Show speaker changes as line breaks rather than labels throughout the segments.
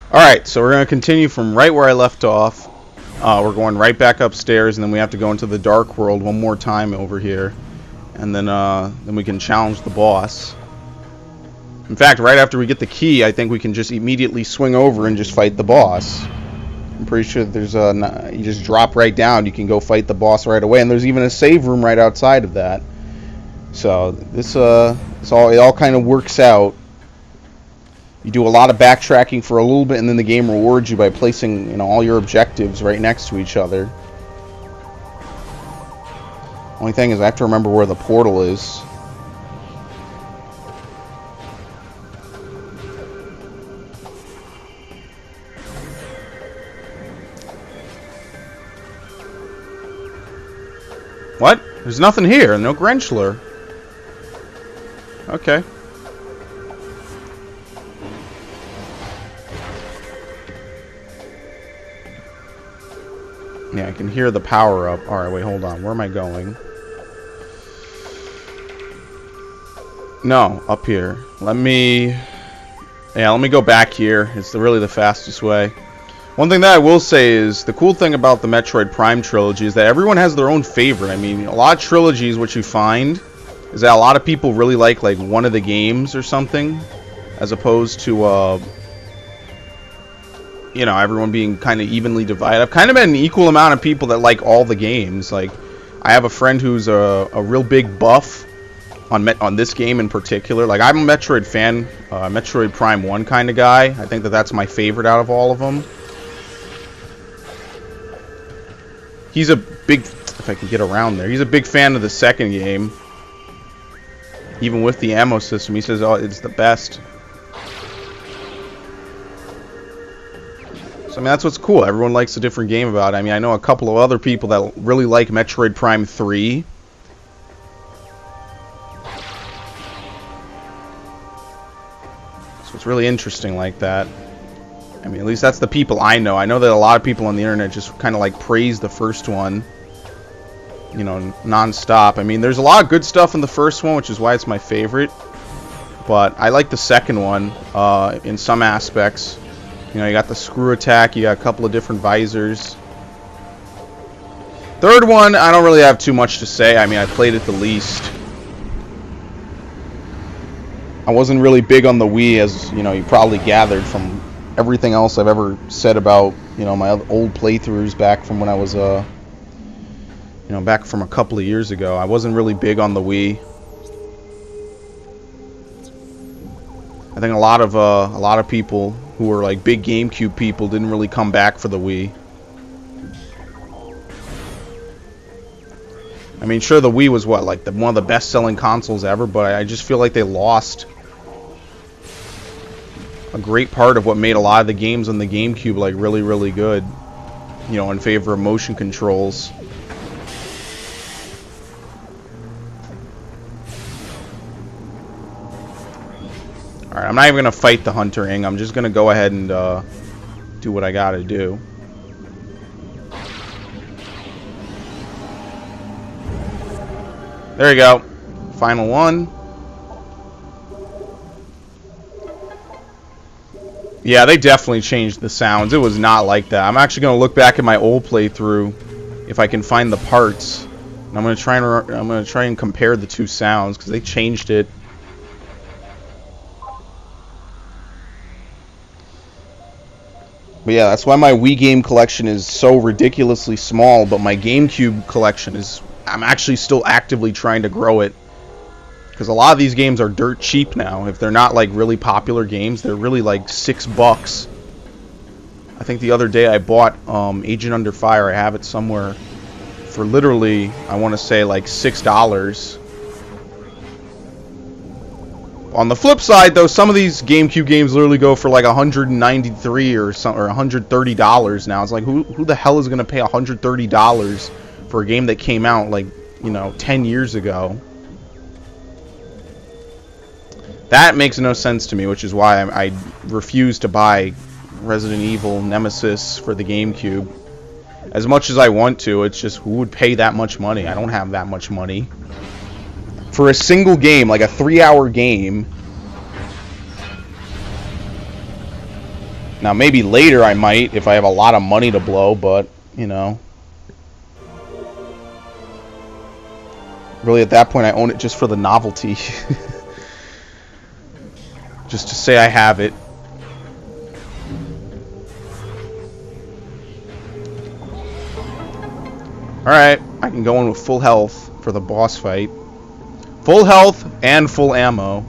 Alright, so we're going to continue from right where I left off. We're going right back upstairs, and then we have to go into the Dark World one more time over here. And then we can challenge the boss. In fact, right after we get the key, I think we can just immediately swing over and just fight the boss. I'm pretty sure there's you just drop right down, you can go fight the boss right away, and there's even a save room right outside of that. So this it all kind of works out. You do a lot of backtracking for a little bit, and then the game rewards you by placing, all your objectives right next to each other. Only thing is I have to remember where the portal is. What? There's nothing here. No Grenchler. Okay. Yeah, I can hear the power up. Alright, wait, hold on. Where am I going? No, up here. Let me go back here. It's really the fastest way. One thing that I will say is, the cool thing about the Metroid Prime trilogy is that everyone has their own favorite. I mean, a lot of trilogies, what you find is that a lot of people really like one of the games or something, as opposed to everyone being kind of evenly divided. I've kind of met an equal amount of people that like all the games. Like, I have a friend who's a real big buff on this game in particular. Like, I'm a Metroid fan, Metroid Prime 1 kind of guy. I think that's my favorite out of all of them. He's a big, if I can get around there, he's a big fan of the second game. Even with the ammo system, he says, oh, it's the best. So, I mean, that's what's cool. Everyone likes a different game about it. I mean, I know a couple of other people that really like Metroid Prime 3. So it's really interesting like that. I mean, at least that's the people I know. I know that a lot of people on the internet just kind of praise the first one, non-stop. I mean, there's a lot of good stuff in the first one, which is why it's my favorite. But I like the second one in some aspects. You got the screw attack, you got a couple of different visors. Third one, I don't really have too much to say. I mean, I played it the least. I wasn't really big on the Wii, as you probably gathered from everything else I've ever said about my old playthroughs back from when I was back from a couple of years ago. I wasn't really big on the Wii. I think a lot of people who were big GameCube people didn't really come back for the Wii. I mean, sure, the Wii was one of the best-selling consoles ever, but I just feel like they lost a great part of what made a lot of the games on the GameCube really, really good. In favor of motion controls. Alright, I'm not even going to fight the Hunter Ing. I'm just going to go ahead and do what I got to do. There you go. Final one. Yeah, they definitely changed the sounds. It was not like that. I'm actually going to look back at my old playthrough if I can find the parts. And I'm going to try and compare the two sounds because they changed it. But yeah, that's why my Wii game collection is so ridiculously small, but my GameCube collection I'm actually still actively trying to grow it. Because a lot of these games are dirt cheap now. If they're not really popular games, they're really $6. I think the other day I bought Agent Under Fire. I have it somewhere for literally, I want to say $6. On the flip side, though, some of these GameCube games literally go for $193 or $130 now. It's who the hell is going to pay $130 for a game that came out 10 years ago? That makes no sense to me, which is why I refuse to buy Resident Evil Nemesis for the GameCube. As much as I want to, it's just, who would pay that much money? I don't have that much money. For a single game, a 3-hour game. Now, maybe later I might, if I have a lot of money to blow, but, you know. Really, at that point, I own it just for the novelty. Just to say I have it. Alright, I can go in with full health for the boss fight. Full health and full ammo.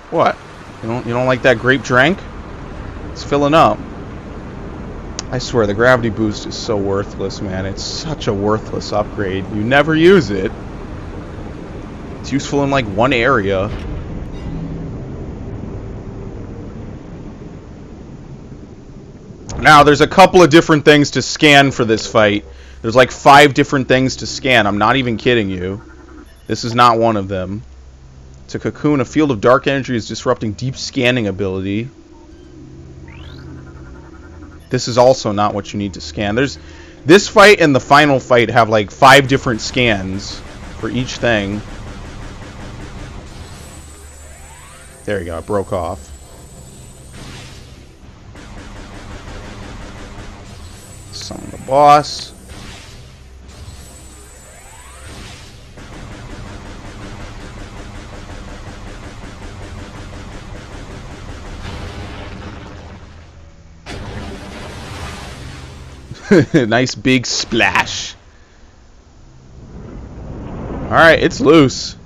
What? You don't like that grape drink? It's filling up. I swear the gravity boost is so worthless, man. It's such a worthless upgrade. You never use it. It's useful in like one area. Now, there's a couple of different things to scan for this fight. There's like 5 different things to scan. I'm not even kidding you. This is not one of them. It's a cocoon. A field of dark energy is disrupting deep scanning ability. This is also not what you need to scan. There's this fight and the final fight have like 5 different scans for each thing. There you go. It broke off. Summon the boss. Nice big splash. Alright, it's loose.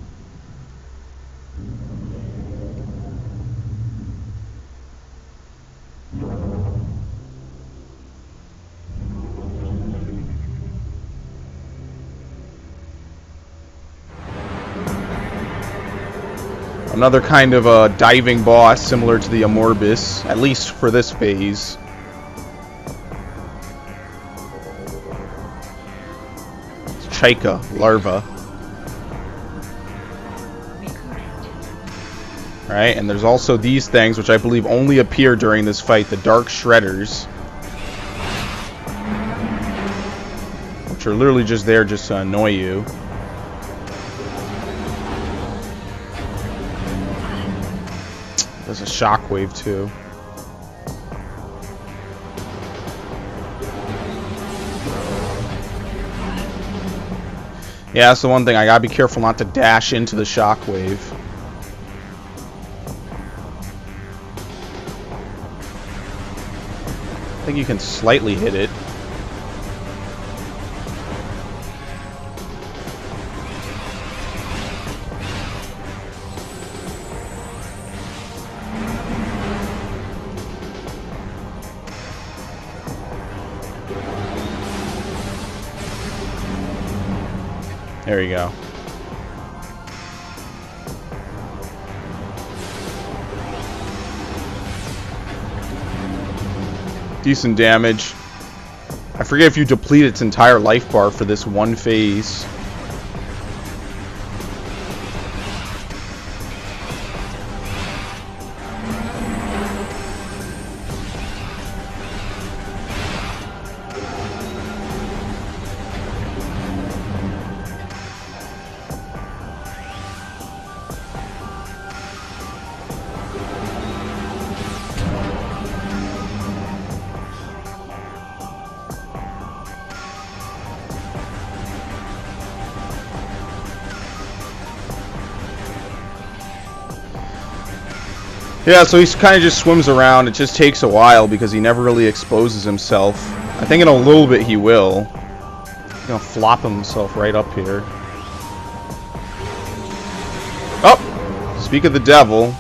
Another kind of a diving boss similar to the Amorbis, at least for this phase. Chaika larva. Alright, and there's also these things which I believe only appear during this fight, the Dark Shredders. Which are literally just there just to annoy you. There's a shockwave too. Yeah, that's the one thing. I gotta be careful not to dash into the shockwave. I think you can slightly hit it. There you go. Decent damage. I forget if you deplete its entire life bar for this one phase. Yeah, so he kind of just swims around. It just takes a while because he never really exposes himself. I think in a little bit he will. He's gonna flop himself right up here. Oh! Speak of the devil.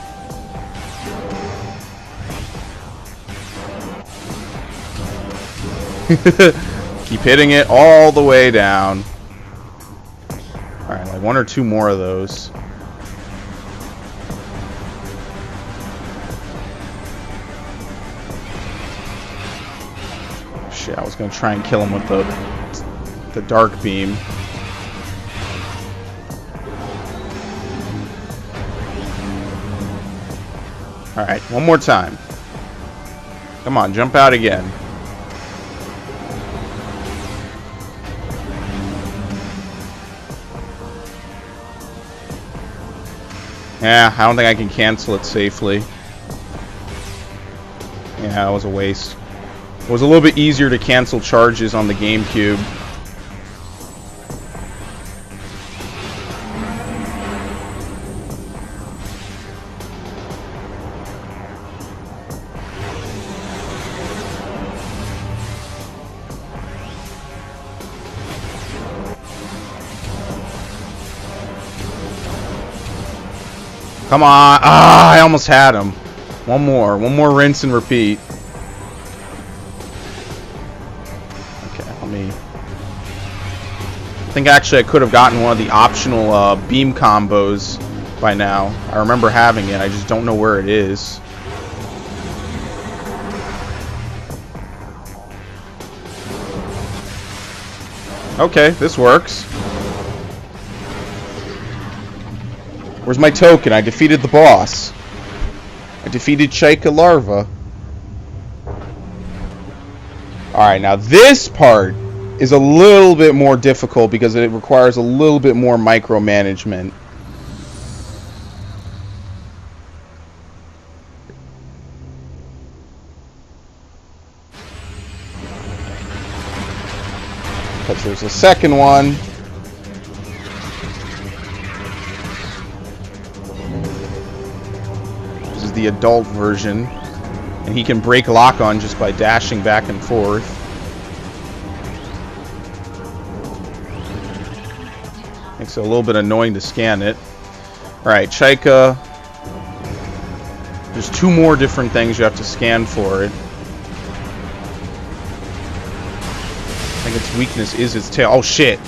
Keep hitting it all the way down. Alright, like 1 or 2 more of those. Shit, I was gonna try and kill him with the dark beam. Alright, one more time. Come on, jump out again. Yeah, I don't think I can cancel it safely. Yeah, that was a waste. It was a little bit easier to cancel charges on the GameCube. Come on. Ah, I almost had him. One more rinse and repeat. Okay, let me... I think actually I could have gotten one of the optional beam combos by now. I remember having it, I just don't know where it is. Okay, this works. Where's my token? I defeated the boss. I defeated Chaika Larva. Alright, now this part is a little bit more difficult because it requires a little bit more micromanagement. Because there's a second one. The adult version, and he can break lock on just by dashing back and forth. Makes it a little bit annoying to scan it. Alright, Chaika. There's 2 more different things you have to scan for it. I think its weakness is its tail. Oh shit!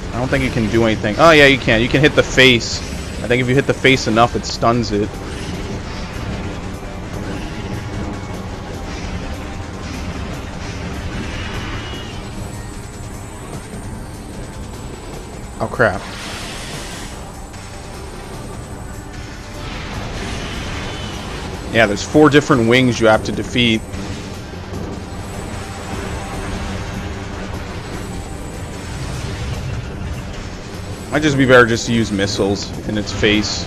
I don't think you can do anything. Oh yeah, you can. You can hit the face. I think if you hit the face enough, it stuns it. Oh crap. Yeah, there's 4 different wings you have to defeat. Might just be better just to use missiles in its face.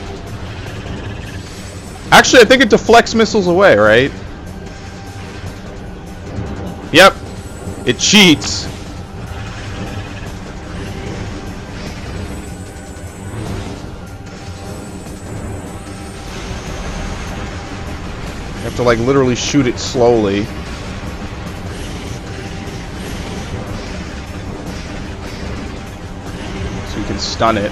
Actually, I think it deflects missiles away, right? Yep. It cheats. You have to, like, literally shoot it slowly. So you can stun it.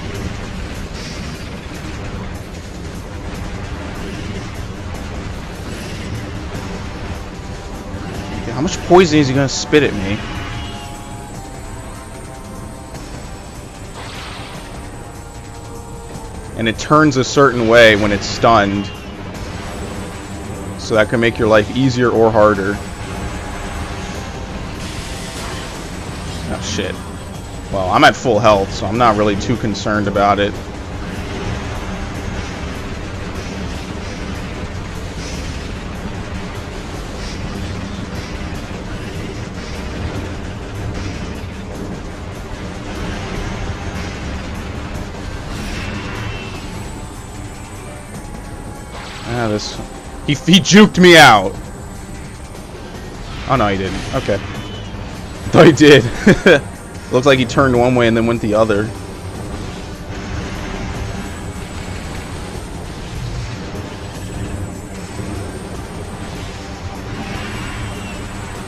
Okay, how much poison is he gonna spit at me? And it turns a certain way when it's stunned. So that can make your life easier or harder. Oh shit. Well, I'm at full health, so I'm not really too concerned about it. Ah, this... He juked me out. Oh no, he didn't. Okay. I thought he did. Looks like he turned one way and then went the other.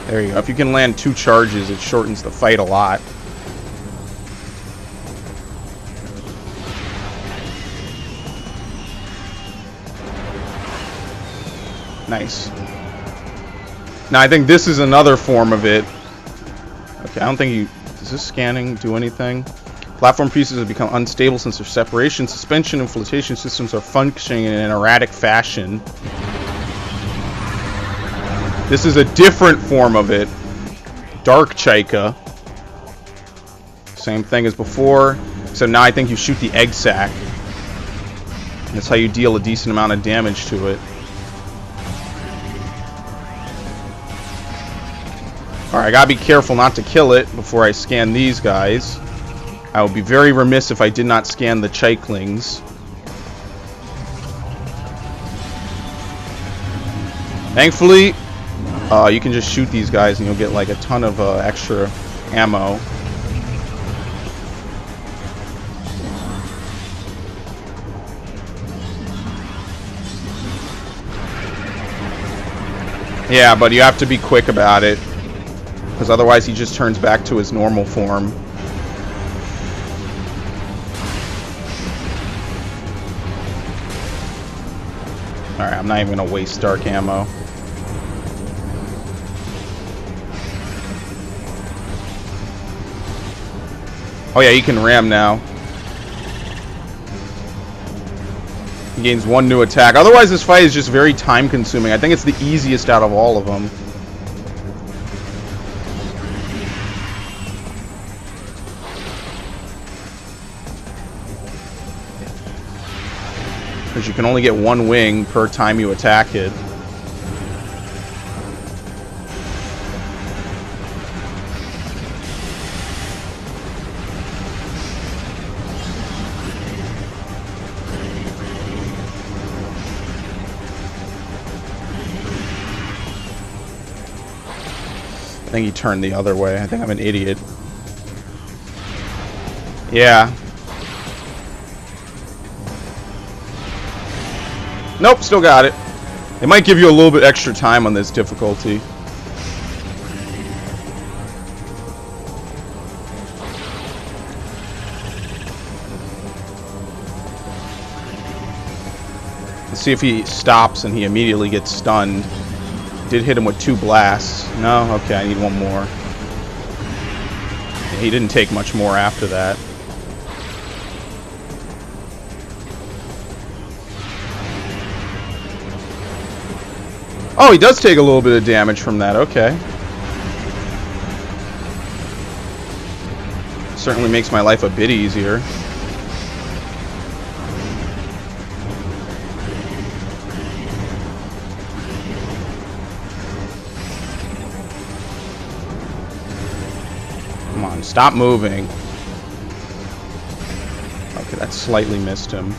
There you go. If you can land 2 charges, it shortens the fight a lot. Nice. Now I think this is another form of it. Okay, I don't think you... Does this scanning do anything? Platform pieces have become unstable since their separation. Suspension and flotation systems are functioning in an erratic fashion. This is a different form of it. Dark Chaika. Same thing as before. So now I think you shoot the egg sac. That's how you deal a decent amount of damage to it. Alright, I gotta be careful not to kill it before I scan these guys. I would be very remiss if I did not scan the Chaiklings. Thankfully, you can just shoot these guys and you'll get like a ton of extra ammo. Yeah, but you have to be quick about it, because otherwise he just turns back to his normal form. Alright, I'm not even going to waste dark ammo. Oh yeah, you can ram now. He gains one new attack. Otherwise, this fight is just very time-consuming. I think it's the easiest out of all of them. Because you can only get one wing per time you attack it. I think he turned the other way. I think I'm an idiot. Yeah. Nope, still got it. It might give you a little bit extra time on this difficulty. Let's see if he stops and he immediately gets stunned. Did hit him with 2 blasts. No? Okay, I need one more. Yeah, he didn't take much more after that. Oh, he does take a little bit of damage from that. Okay. Certainly makes my life a bit easier. Come on, stop moving. Okay, that slightly missed him.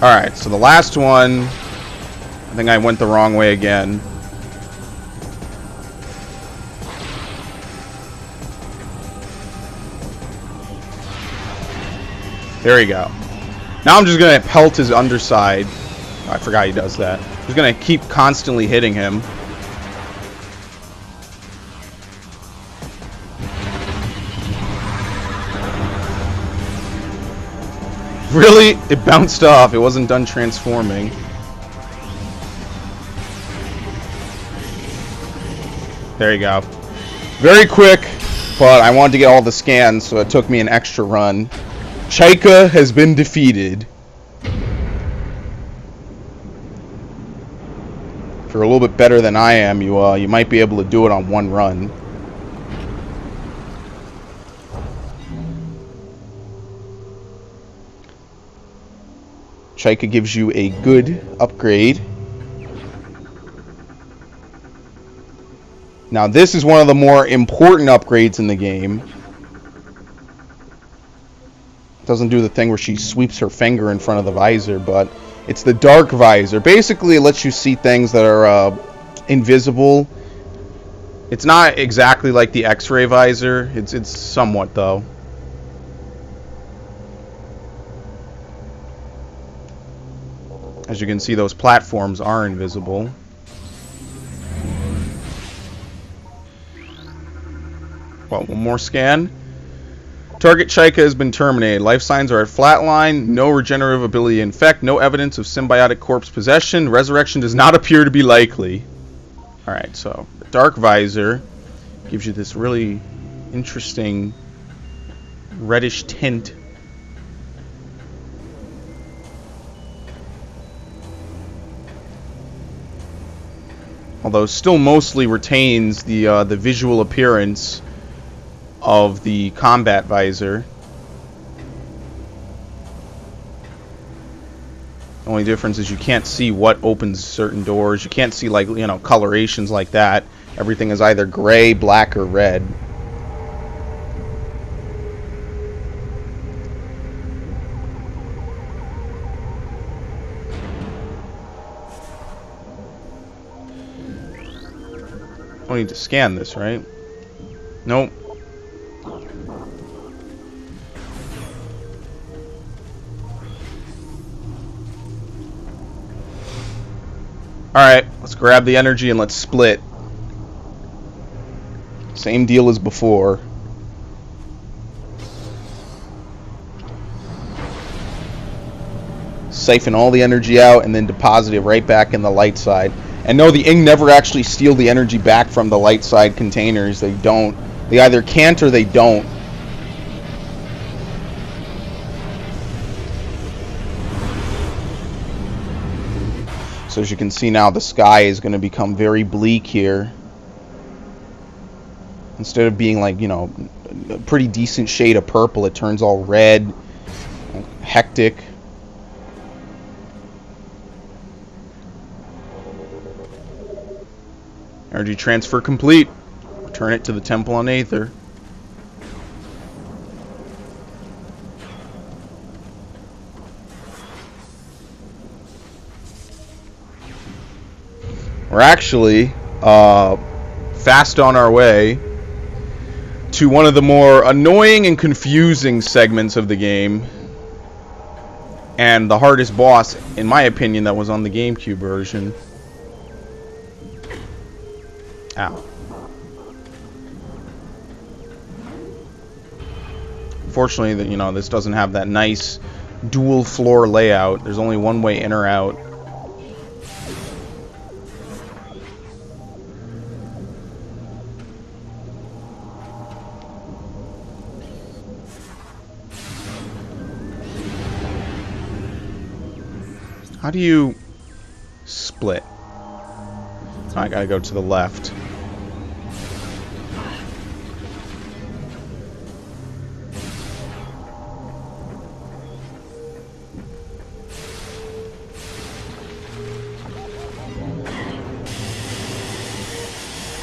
Alright, so the last one, I think I went the wrong way again. There we go. Now I'm just going to pelt his underside. Oh, I forgot he does that. I'm just going to keep constantly hitting him. Really? It bounced off. It wasn't done transforming. There you go. Very quick, but I wanted to get all the scans, so it took me an extra run. Chaika has been defeated. If you're a little bit better than I am, you might be able to do it on one run. Chaika gives you a good upgrade. Now this is one of the more important upgrades in the game. Doesn't do the thing where she sweeps her finger in front of the visor, but it's the dark visor. Basically it lets you see things that are invisible. It's not exactly like the X-ray visor. It's somewhat though. As you can see, those platforms are invisible. Well, one more scan. Target Chaika has been terminated. Life signs are at flatline. No regenerative ability to infect. No evidence of symbiotic corpse possession. Resurrection does not appear to be likely. Alright, so the dark visor gives you this really interesting reddish tint. although still mostly retains the visual appearance of the combat visor. The only difference is you can't see what opens certain doors. You can't see, like, you know, colorations like that. Everything is either gray, black, or red. I need to scan this, right? Nope. Alright, let's grab the energy and let's split. Same deal as before. Siphon all the energy out and then deposit it right back in the light side. And no, the Ing never actually steal the energy back from the light side containers. They don't. They either can't or they don't. So as you can see now, the sky is going to become very bleak here. Instead of being, like, you know, a pretty decent shade of purple, it turns all red, hectic. Energy transfer complete. Return it to the temple on Aether. We're actually fast on our way to one of the more annoying and confusing segments of the game, and the hardest boss, in my opinion, that was on the GameCube version. Ow. Fortunately, you know, this doesn't have that nice dual floor layout. There's only one way in or out. How do you split? I gotta go to the left.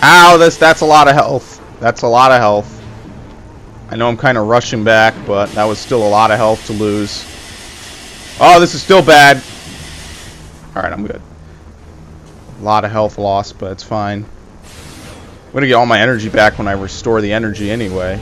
Ow, that's a lot of health. That's a lot of health. I know I'm kind of rushing back, but that was still a lot of health to lose. Oh, this is still bad. Alright, I'm good. A lot of health lost, but it's fine. I'm gonna get all my energy back when I restore the energy anyway.